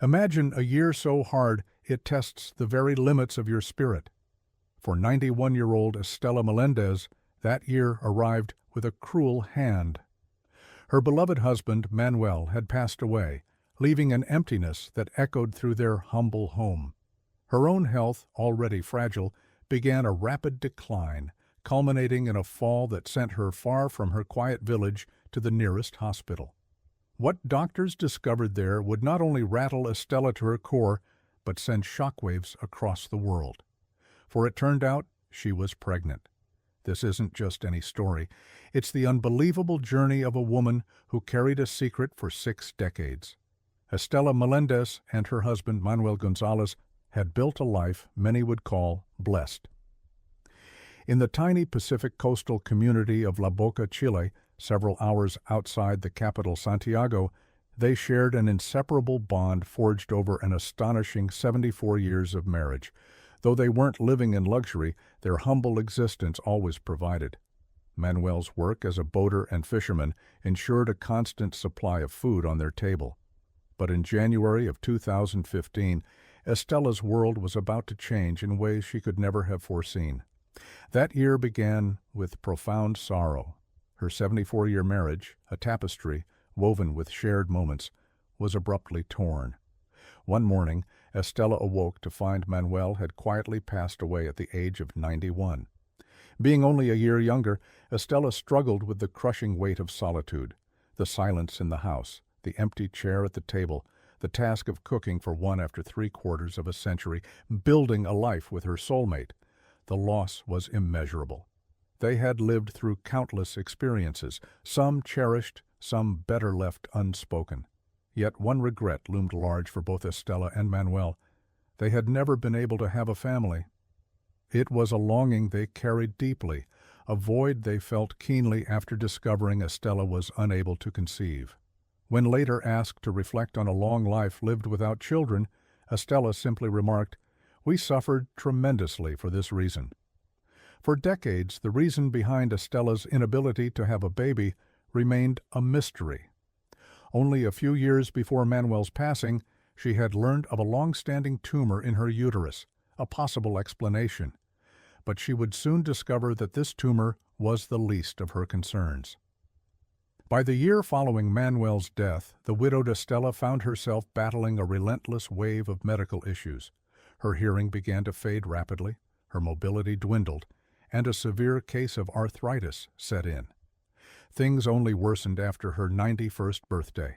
Imagine a year so hard it tests the very limits of your spirit. For 91-year-old Estela Melendez, that year arrived with a cruel hand. Her beloved husband, Manuel, had passed away, leaving an emptiness that echoed through their humble home. Her own health, already fragile, began a rapid decline, culminating in a fall that sent her far from her quiet village to the nearest hospital. What doctors discovered there would not only rattle Estela to her core, but send shockwaves across the world. For it turned out she was pregnant. This isn't just any story. It's the unbelievable journey of a woman who carried a secret for 6 decades. Estela Melendez and her husband, Manuel Gonzalez, had built a life many would call blessed. In the tiny Pacific coastal community of La Boca, Chile, several hours outside the capital Santiago, they shared an inseparable bond forged over an astonishing 74 years of marriage. Though they weren't living in luxury, their humble existence always provided. Manuel's work as a boater and fisherman ensured a constant supply of food on their table. But in January of 2015, Estela's world was about to change in ways she could never have foreseen. That year began with profound sorrow. Her 74-year marriage, a tapestry woven with shared moments, was abruptly torn. One morning, Estela awoke to find Manuel had quietly passed away at the age of 91. Being only a year younger, Estela struggled with the crushing weight of solitude, the silence in the house, the empty chair at the table, the task of cooking for one after 3/4 of a century, building a life with her soulmate. The loss was immeasurable. They had lived through countless experiences, some cherished, some better left unspoken. Yet one regret loomed large for both Estela and Manuel. They had never been able to have a family. It was a longing they carried deeply, a void they felt keenly after discovering Estela was unable to conceive. When later asked to reflect on a long life lived without children, Estela simply remarked, "We suffered tremendously for this reason." For decades, the reason behind Estela's inability to have a baby remained a mystery. Only a few years before Manuel's passing, she had learned of a long-standing tumor in her uterus, a possible explanation. But she would soon discover that this tumor was the least of her concerns. By the year following Manuel's death, the widowed Estela found herself battling a relentless wave of medical issues. Her hearing began to fade rapidly, her mobility dwindled, and a severe case of arthritis set in. Things only worsened after her 91st birthday.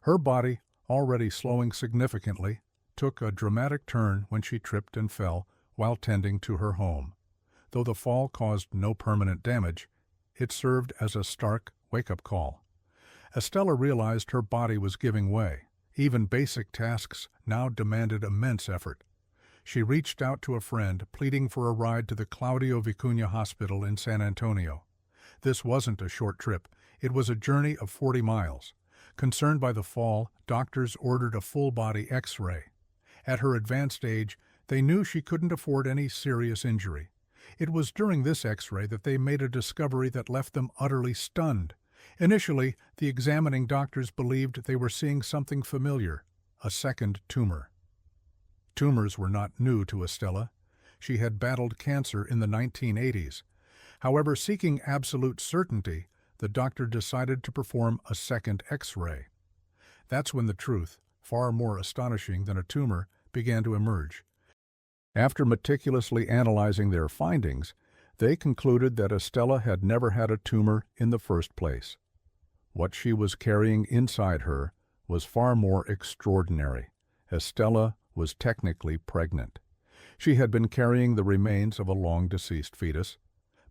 Her body, already slowing significantly, took a dramatic turn when she tripped and fell while tending to her home. Though the fall caused no permanent damage, it served as a stark wake-up call. Estela realized her body was giving way. Even basic tasks now demanded immense effort. She reached out to a friend, pleading for a ride to the Claudio Vicuña Hospital in San Antonio. This wasn't a short trip. It was a journey of 40 miles. Concerned by the fall, doctors ordered a full-body X-ray. At her advanced age, they knew she couldn't afford any serious injury. It was during this X-ray that they made a discovery that left them utterly stunned. Initially, the examining doctors believed they were seeing something familiar, a second tumor. Tumors were not new to Estela. She had battled cancer in the 1980s. However, seeking absolute certainty, the doctor decided to perform a second X-ray. That's when the truth, far more astonishing than a tumor, began to emerge. After meticulously analyzing their findings, they concluded that Estela had never had a tumor in the first place. What she was carrying inside her was far more extraordinary. Estela was technically pregnant. She had been carrying the remains of a long-deceased fetus.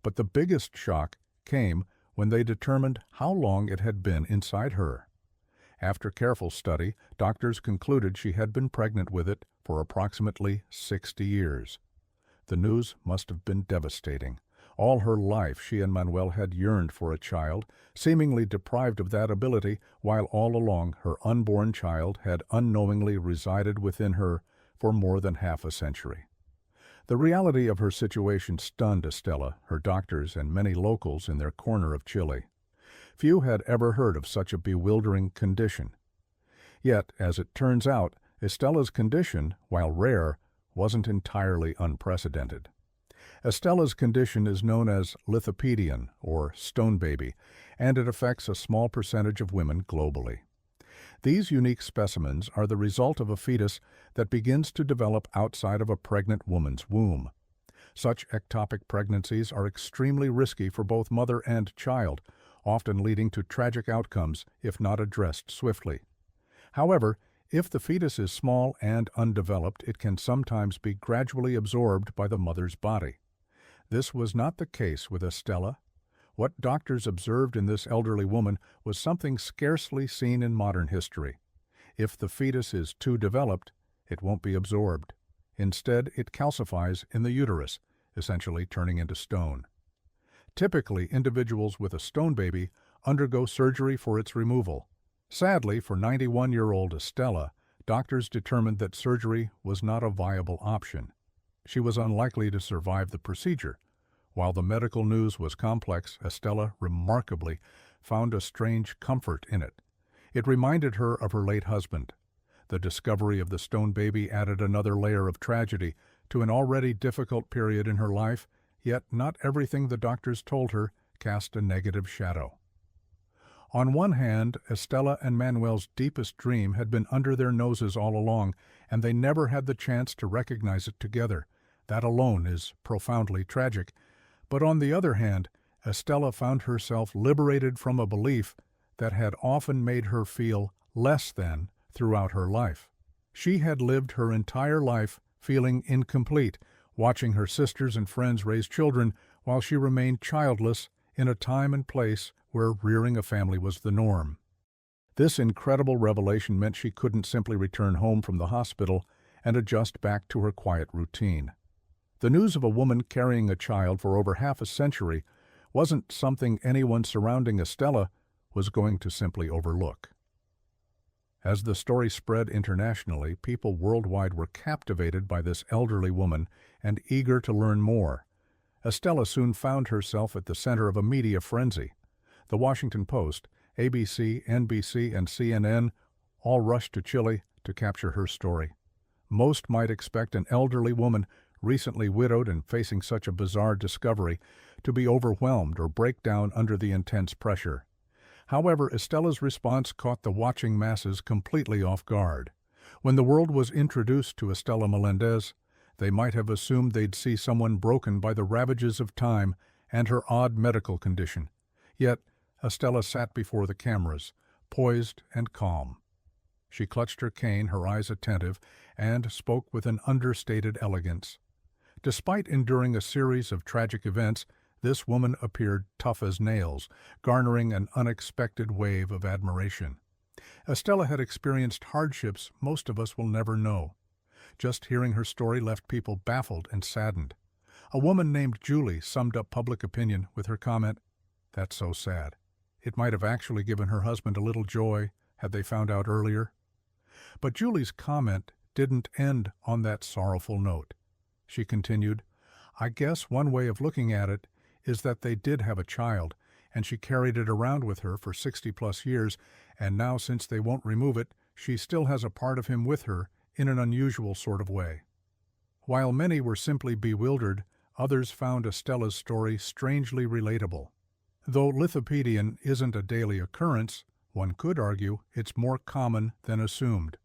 But the biggest shock came when they determined how long it had been inside her. After careful study, doctors concluded she had been pregnant with it for approximately 60 years. The news must have been devastating. All her life she and Manuel had yearned for a child, seemingly deprived of that ability, while all along her unborn child had unknowingly resided within her for more than half a century. The reality of her situation stunned Estela, her doctors, and many locals in their corner of Chile. Few had ever heard of such a bewildering condition. Yet, as it turns out, Estella's condition, while rare, wasn't entirely unprecedented. Estella's condition is known as lithopedion, or stone baby, and it affects a small percentage of women globally. These unique specimens are the result of a fetus that begins to develop outside of a pregnant woman's womb. Such ectopic pregnancies are extremely risky for both mother and child, often leading to tragic outcomes if not addressed swiftly. However, if the fetus is small and undeveloped, it can sometimes be gradually absorbed by the mother's body. This was not the case with Estella. What doctors observed in this elderly woman was something scarcely seen in modern history. If the fetus is too developed, it won't be absorbed. Instead, it calcifies in the uterus, essentially turning into stone. Typically, individuals with a stone baby undergo surgery for its removal. Sadly, for 91-year-old Estella, doctors determined that surgery was not a viable option. She was unlikely to survive the procedure. While the medical news was complex, Estella remarkably found a strange comfort in it. It reminded her of her late husband. The discovery of the stone baby added another layer of tragedy to an already difficult period in her life, yet not everything the doctors told her cast a negative shadow. On one hand, Estella and Manuel's deepest dream had been under their noses all along, and they never had the chance to recognize it together. That alone is profoundly tragic. But on the other hand, Estella found herself liberated from a belief that had often made her feel less than throughout her life. She had lived her entire life feeling incomplete, watching her sisters and friends raise children while she remained childless in a time and place where rearing a family was the norm. This incredible revelation meant she couldn't simply return home from the hospital and adjust back to her quiet routine. The news of a woman carrying a child for over half a century wasn't something anyone surrounding Estella was going to simply overlook. As the story spread internationally, people worldwide were captivated by this elderly woman and eager to learn more. Estella soon found herself at the center of a media frenzy. The Washington Post, ABC, NBC, and CNN all rushed to Chile to capture her story. Most might expect an elderly woman, recently widowed and facing such a bizarre discovery, to be overwhelmed or break down under the intense pressure. However, Estella's response caught the watching masses completely off guard. When the world was introduced to Estella Melendez, they might have assumed they'd see someone broken by the ravages of time and her odd medical condition. Yet, Estella sat before the cameras, poised and calm. She clutched her cane, her eyes attentive, and spoke with an understated elegance. Despite enduring a series of tragic events, this woman appeared tough as nails, garnering an unexpected wave of admiration. Estella had experienced hardships most of us will never know. Just hearing her story left people baffled and saddened. A woman named Julie summed up public opinion with her comment, "That's so sad. It might have actually given her husband a little joy had they found out earlier." But Julie's comment didn't end on that sorrowful note. She continued, "I guess one way of looking at it is that they did have a child, and she carried it around with her for 60-plus years, and now since they won't remove it, she still has a part of him with her in an unusual sort of way." While many were simply bewildered, others found Estella's story strangely relatable. Though lithopedion isn't a daily occurrence, one could argue it's more common than assumed.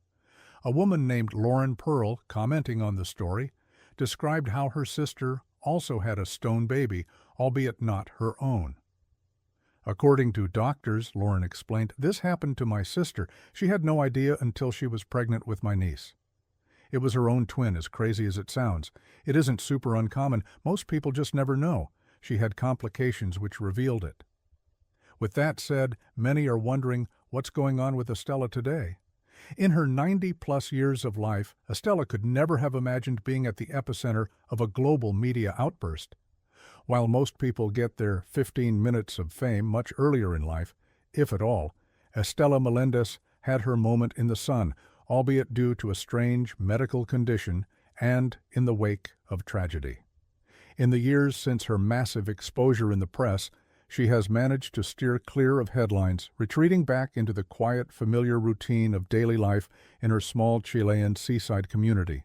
A woman named Lauren Pearl, commenting on the story, described how her sister also had a stone baby, albeit not her own. "According to doctors," Lauren explained, "this happened to my sister. She had no idea until she was pregnant with my niece. It was her own twin, as crazy as it sounds. It isn't super uncommon. Most people just never know. She had complications which revealed it." With that said, many are wondering what's going on with Estella today. In her 90-plus years of life, Estella could never have imagined being at the epicenter of a global media outburst. While most people get their 15 minutes of fame much earlier in life, if at all, Estella Melendez had her moment in the sun, albeit due to a strange medical condition and in the wake of tragedy. In the years since her massive exposure in the press, she has managed to steer clear of headlines, retreating back into the quiet, familiar routine of daily life in her small Chilean seaside community.